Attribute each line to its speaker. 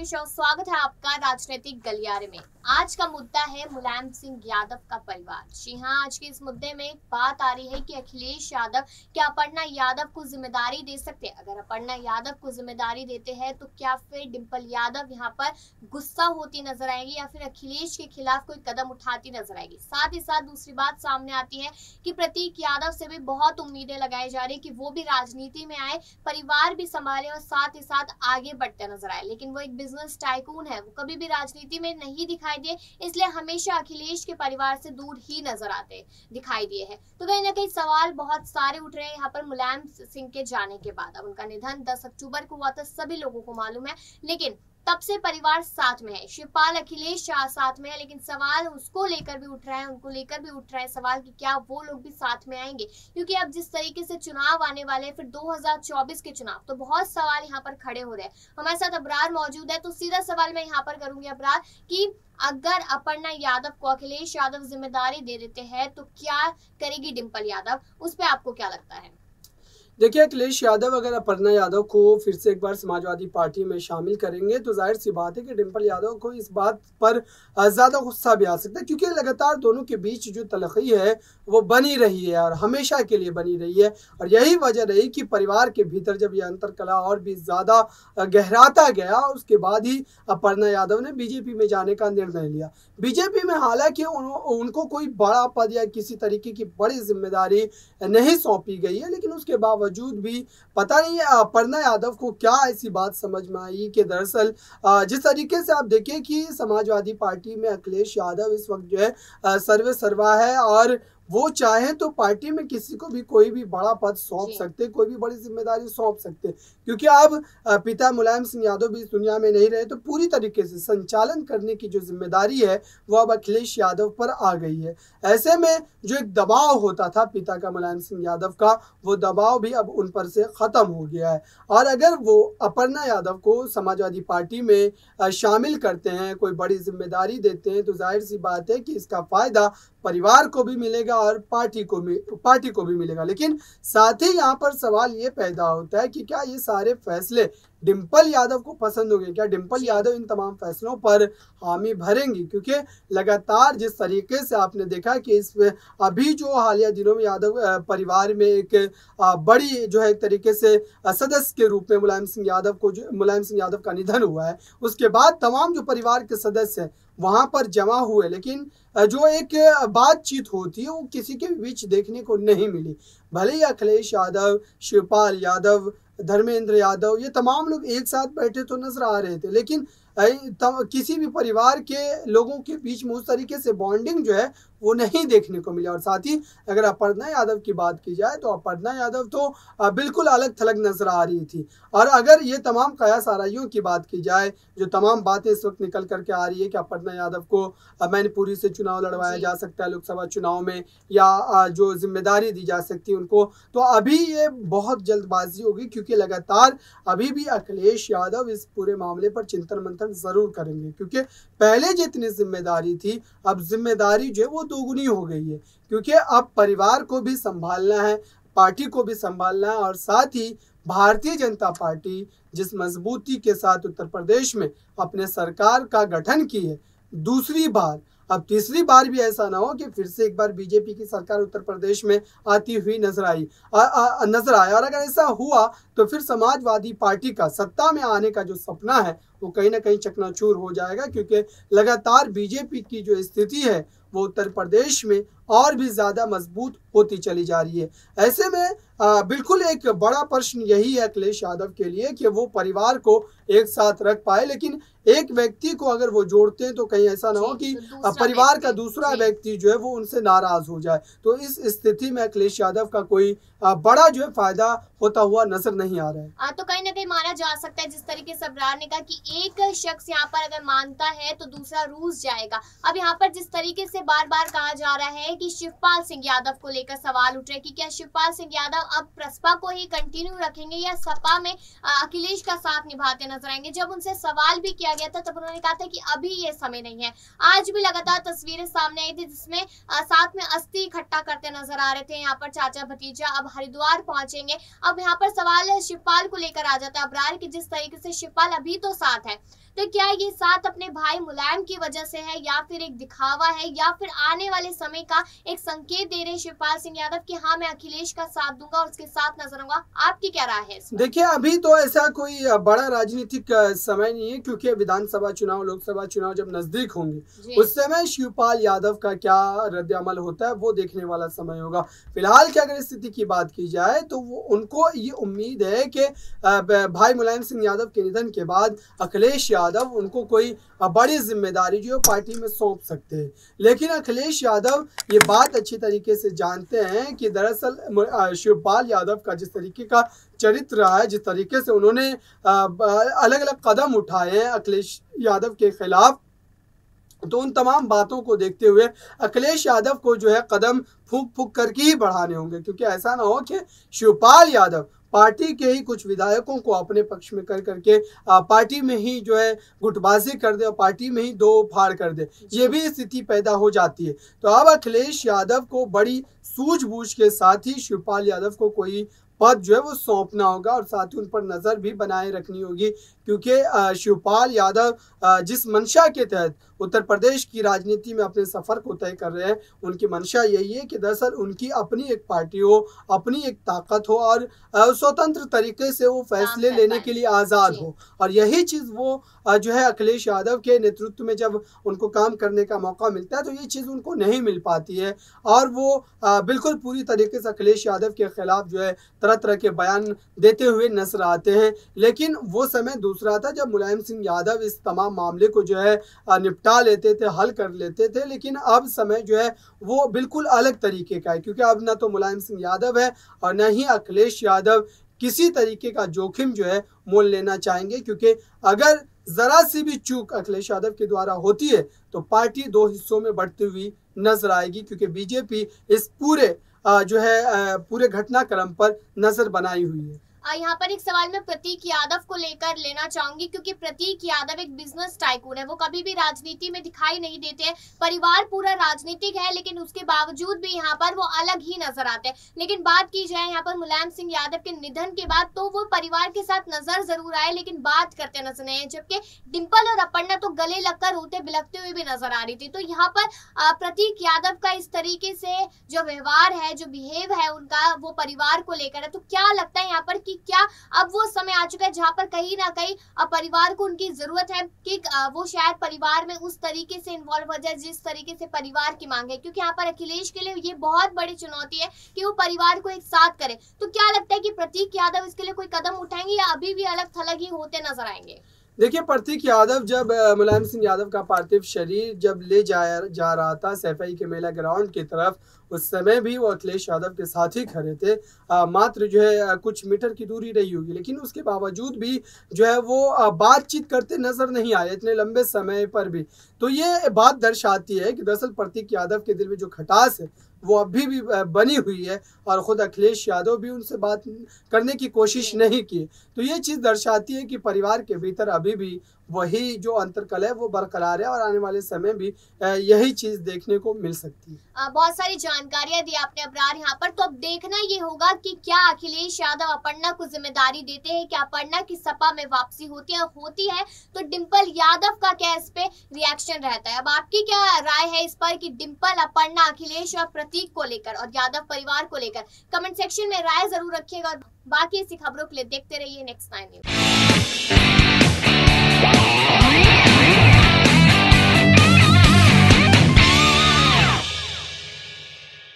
Speaker 1: Show. स्वागत है आपका राजनीतिक गलियारे में। आज का मुद्दा है मुलायम सिंह यादव का परिवार। जी हाँ, आज के इस मुद्दे में बात आ रही है कि अखिलेश यादव क्या अपर्णा यादव को जिम्मेदारी दे सकते हैं। अगर अपर्णा यादव को जिम्मेदारी देते हैं तो क्या फिर डिंपल यादव यहाँ पर गुस्सा होती नजर आएगी या फिर अखिलेश के खिलाफ कोई कदम उठाती नजर आएगी। साथ ही साथ दूसरी बात सामने आती है कि प्रतीक यादव से भी बहुत उम्मीदें लगाई जा रही है कि वो भी राजनीति में आए, परिवार भी संभाले और साथ ही साथ आगे बढ़ते नजर आए। लेकिन वो एक बिजनेस टाइकून है, वो कभी भी राजनीति में नहीं दिखाई दिए, इसलिए हमेशा अखिलेश के परिवार से दूर ही नजर आते दिखाई दिए हैं। तो कहीं ना कहीं सवाल बहुत सारे उठ रहे हैं यहाँ पर मुलायम सिंह के जाने के बाद। अब उनका निधन 10 अक्टूबर को हुआ था, सभी लोगों को मालूम है, लेकिन तब से परिवार साथ में है। शिवपाल अखिलेश साथ में है, लेकिन सवाल उसको लेकर भी उठ रहा है, उनको लेकर भी उठ रहा है सवाल कि क्या वो लोग भी साथ में आएंगे। क्योंकि अब जिस तरीके से चुनाव आने वाले हैं, फिर 2024 के चुनाव, तो बहुत सवाल यहाँ पर खड़े हो रहे हैं। हमारे साथ अबरार मौजूद है, तो सीधा सवाल मैं यहाँ पर करूंगी अबरार कि अगर अपर्णा यादव को अखिलेश यादव जिम्मेदारी दे देते हैं तो क्या करेगी डिंपल यादव, उस पर आपको क्या लगता है?
Speaker 2: देखिए, अखिलेश यादव अगर अपर्णा यादव को फिर से एक बार समाजवादी पार्टी में शामिल करेंगे तो जाहिर सी बात है कि डिंपल यादव को इस बात पर ज़्यादा गुस्सा भी आ सकता है, क्योंकि लगातार दोनों के बीच जो तलखी है वो बनी रही है और हमेशा के लिए बनी रही है। और यही वजह रही कि परिवार के भीतर जब यह अंतरकलह और भी ज़्यादा गहराता गया, उसके बाद ही अपर्णा यादव ने बीजेपी में जाने का निर्णय लिया। बीजेपी में हालांकि उनको कोई बड़ा पद या किसी तरीके की बड़ी जिम्मेदारी नहीं सौंपी गई है, लेकिन उसके बावजूद भी पता नहीं है अपर्णा यादव को क्या ऐसी बात समझ में आई कि दरअसल जिस तरीके से आप देखिए कि समाजवादी पार्टी में अखिलेश यादव इस वक्त जो है सर्वे सर्वा है और वो चाहे तो पार्टी में किसी को भी कोई भी बड़ा पद सौंप सकते, कोई भी बड़ी जिम्मेदारी सौंप सकते, क्योंकि अब पिता मुलायम सिंह यादव भी इस दुनिया में नहीं रहे, तो पूरी तरीके से संचालन करने की जो जिम्मेदारी है वो अब अखिलेश यादव पर आ गई है। ऐसे में जो एक दबाव होता था पिता का मुलायम सिंह यादव का, वो दबाव भी अब उन पर से ख़त्म हो गया है। और अगर वो अपर्णा यादव को समाजवादी पार्टी में शामिल करते हैं, कोई बड़ी जिम्मेदारी देते हैं, तो जाहिर सी बात है कि इसका फ़ायदा परिवार को भी मिलेगा और पार्टी को भी मिलेगा। लेकिन साथ ही यहाँ पर सवाल ये पैदा होता है कि क्या ये सारे फैसले डिंपल यादव को पसंद होंगे, क्या डिंपल यादव इन तमाम फैसलों पर हामी भरेंगी? क्योंकि लगातार जिस तरीके से आपने देखा कि इस अभी जो हालिया दिनों में यादव परिवार में एक बड़ी जो है एक तरीके से सदस्य के रूप में मुलायम सिंह यादव का निधन हुआ है, उसके बाद तमाम जो परिवार के सदस्य हैं वहाँ पर जमा हुए, लेकिन जो एक बातचीत होती है वो किसी के बीच देखने को नहीं मिली। भले ही अखिलेश यादव, शिवपाल यादव, धर्मेंद्र यादव, ये तमाम लोग एक साथ बैठे तो नजर आ रहे थे, लेकिन किसी भी परिवार के लोगों के बीच में उस तरीके से बॉन्डिंग जो है वो नहीं देखने को मिला। और साथ ही अगर अपर्णा यादव की बात की जाए तो अपर्णा यादव तो बिल्कुल अलग थलग नजर आ रही थी। और अगर ये तमाम कयास आराइयों की बात की जाए, जो तमाम बातें इस वक्त निकल करके आ रही है कि अपर्णा यादव को मैनपुरी से चुनाव लड़वाया जा सकता है लोकसभा चुनाव में, या जो जिम्मेदारी दी जा सकती है उनको, तो अभी ये बहुत जल्दबाजी होगी, क्योंकि लगातार अभी भी अखिलेश यादव इस पूरे मामले पर चिंतन मंथन जरूर करेंगे। क्योंकि पहले जितनी जिम्मेदारी थी, अब जिम्मेदारी जो है वो दोगुनी हो गई है, क्योंकि अब परिवार को भी संभालना है, पार्टी को भी संभालना है, और साथ ही भारतीय जनता पार्टी जिस मजबूती के साथ उत्तर प्रदेश में अपने सरकार का गठन की है दूसरी बार, अब तीसरी बार भी ऐसा ना हो कि फिर से एक बार बीजेपी की सरकार उत्तर प्रदेश में आती हुई नजर आए। और अगर ऐसा हुआ तो फिर समाजवादी पार्टी का सत्ता में आने का जो सपना है वो कहीं ना कहीं चकनाचूर हो जाएगा, क्योंकि लगातार बीजेपी की जो स्थिति है वो उत्तर प्रदेश में और भी ज़्यादा मजबूत होती चली जा रही है। ऐसे में बिल्कुल एक बड़ा प्रश्न यही है अखिलेश यादव के लिए कि वो परिवार को एक साथ रख पाए, लेकिन एक व्यक्ति को अगर वो जोड़ते हैं तो कहीं ऐसा ना हो कि परिवार का दूसरा व्यक्ति जो है वो उनसे नाराज हो जाए। तो इस स्थिति में अखिलेश यादव का कोई बड़ा जो है फायदा होता हुआ नजर नहीं आ रहा है।
Speaker 1: तो कहीं ना कहीं माना जा सकता है, जिस तरीके से अबरार ने कहा कि एक शख्स यहाँ पर अगर मानता है तो दूसरा रूस जाएगा। अब यहाँ पर जिस तरीके से बार बार कहा जा रहा है कि शिवपाल सिंह यादव को लेकर सवाल उठ रहे कि क्या शिवपाल सिंह यादव अब प्रसपा को ही कंटिन्यू रखेंगे या सपा में अखिलेश का साथ निभाते नजर आएंगे। जब उनसे सवाल भी किया गया था तब उन्होंने कहा था कि अभी ये समय नहीं है। आज भी लगातार तस्वीरें सामने आई थी जिसमें साथ में अस्थि इकट्ठा करते नजर आ रहे थे यहाँ पर चाचा भतीजा। अब हरिद्वार पहुंचेंगे। अब यहाँ पर सवाल शिवपाल को लेकर आ जाता है अबरार की, जिस तरीके से शिवपाल अभी तो साथ साथ है। तो क्या ये साथ अपने भाई मुलायम की वजह से है या फिर एक दिखावा है या फिर आने वाले समय का एक संकेत दे रहे शिवपाल सिंह यादव कि हाँ मैं अखिलेश का साथ दूंगा और उसके साथ नजर आऊंगा? आपकी क्या राय है?
Speaker 2: देखिए, अभी तो ऐसा कोई बड़ा राजनीतिक समय नहीं है, क्योंकि विधानसभा चुनाव, लोकसभा चुनाव जब नजदीक होंगे उस समय शिवपाल यादव का क्या रद्द अमल होता है वो देखने वाला समय होगा। फिलहाल की अगर स्थिति की बात की जाए तो वो उनको ये उम्मीद है कि भाई मुलायम सिंह यादव के निधन के बाद अखिलेश यादव उनको कोई बड़ी जिम्मेदारी जो पार्टी में सौंप सकते हैं। लेकिन अखिलेश यादव ये बात अच्छी तरीके से जानते हैं कि दरअसल शिवपाल यादव का जिस तरीके का चरित्र रहा है, जिस तरीके से उन्होंने अलग अलग कदम उठाए हैं अखिलेश यादव के खिलाफ, तो उन तमाम बातों को देखते हुए अखिलेश यादव को जो है कदम फूंक फूंक करके ही बढ़ाने होंगे, क्योंकि ऐसा ना हो कि शिवपाल यादव पार्टी के ही कुछ विधायकों को अपने पक्ष में कर करके पार्टी में ही जो है गुटबाजी कर दे और पार्टी में ही दो फाड़ कर दे। ये भी स्थिति पैदा हो जाती है। तो अब अखिलेश यादव को बड़ी सूझबूझ के साथ ही शिवपाल यादव को कोई पद जो है वो सौंपना होगा और साथ ही उन पर नज़र भी बनाए रखनी होगी, क्योंकि शिवपाल यादव जिस मंशा के तहत उत्तर प्रदेश की राजनीति में अपने सफ़र को तय कर रहे हैं, उनकी मंशा यही है कि दरअसल उनकी अपनी एक पार्टी हो, अपनी एक ताकत हो और स्वतंत्र तरीके से वो फैसले लेने के लिए आज़ाद हो। और यही चीज़ वो जो है अखिलेश यादव के नेतृत्व में जब उनको काम करने का मौका मिलता है तो ये चीज़ उनको नहीं मिल पाती है और वो बिल्कुल पूरी तरीके से अखिलेश यादव के खिलाफ जो है तरह तरह के बयान देते हुए नजर आते हैं। लेकिन वो समय दूसरा था जब मुलायम सिंह यादव इस तमाम मामले को जो है निपटा लेते थे, हल कर लेते थे। लेकिन अब समय जो है वो बिल्कुल अलग तरीके का है, क्योंकि अब ना तो मुलायम सिंह यादव है और न ही अखिलेश यादव किसी तरीके का जोखिम जो है मोल लेना चाहेंगे, क्योंकि अगर जरा सी भी चूक अखिलेश यादव के द्वारा होती है तो पार्टी दो हिस्सों में बढ़ती हुई नजर आएगी, क्योंकि बीजेपी इस पूरे जो है पूरे घटनाक्रम पर नजर बनाई हुई है।
Speaker 1: यहाँ पर एक सवाल मैं प्रतीक यादव को लेकर लेना चाहूंगी, क्योंकि प्रतीक यादव एक बिजनेस टाइकून है, वो कभी भी राजनीति में दिखाई नहीं देते हैं। परिवार पूरा राजनीतिक है लेकिन उसके बावजूद भी यहाँ पर वो अलग ही नजर आते हैं। लेकिन बात की जाए यहाँ पर मुलायम सिंह यादव के निधन के बाद तो वो परिवार के साथ नजर जरूर आए लेकिन बात करते नजर नहीं है, जबकि डिंपल और अपर्णा तो गले लगकर रोते बिलखते हुए भी नजर आ रही थी। तो यहाँ पर प्रतीक यादव का इस तरीके से जो व्यवहार है, जो बिहेव है उनका, वो परिवार को लेकर है। तो क्या लगता है यहाँ पर कि क्या अब वो समय आ चुका है जहां पर कहीं ना कहीं परिवार को उनकी जरूरत है कि वो शायद परिवार में उस तरीके से इन्वॉल्व हो जाए जिस तरीके से परिवार की मांग है, क्योंकि यहाँ पर अखिलेश के लिए ये बहुत बड़ी चुनौती है कि वो परिवार को एक साथ करे। तो क्या लगता है कि प्रतीक यादव इसके लिए कोई कदम उठाएंगे या अभी भी अलग थलग ही होते नजर आएंगे?
Speaker 2: देखिए, प्रतीक यादव जब मुलायम सिंह यादव का पार्थिव शरीर जब ले जा रहा था सैफई के मेला ग्राउंड की तरफ, उस समय भी वो अखिलेश यादव के साथ ही खड़े थे। मात्र जो है कुछ मीटर की दूरी रही होगी, लेकिन उसके बावजूद भी जो है वो बातचीत करते नजर नहीं आए इतने लंबे समय पर भी। तो ये बात दर्शाती है कि दरअसल प्रतीक यादव के दिल में जो खटास है वो अभी भी बनी हुई है और ख़ुद अखिलेश यादव भी उनसे बात करने की कोशिश नहीं की। तो ये चीज़ दर्शाती है कि परिवार के भीतर अभी भी वही जो अंतर्कलह है वो बरकरार है और आने वाले समय भी यही चीज़ देखने को मिल सकती है।
Speaker 1: बहुत सारी जानकारियां दी आपने अब्रार यहाँ पर। तो अब देखना ये होगा कि क्या अखिलेश यादव अपर्णा को जिम्मेदारी देते हैं, क्या अपर्णा की सपा में वापसी होती है तो डिंपल यादव का क्या इस पे रिएक्शन रहता है। अब आपकी क्या राय है इस पर कि डिंपल, अपर्णा, अखिलेश और प्रतीक को लेकर और यादव परिवार को लेकर? कमेंट सेक्शन में राय जरूर रखिएगा और बाकी ऐसी खबरों के लिए देखते रहिए नेक्स्ट 9 न्यूज़।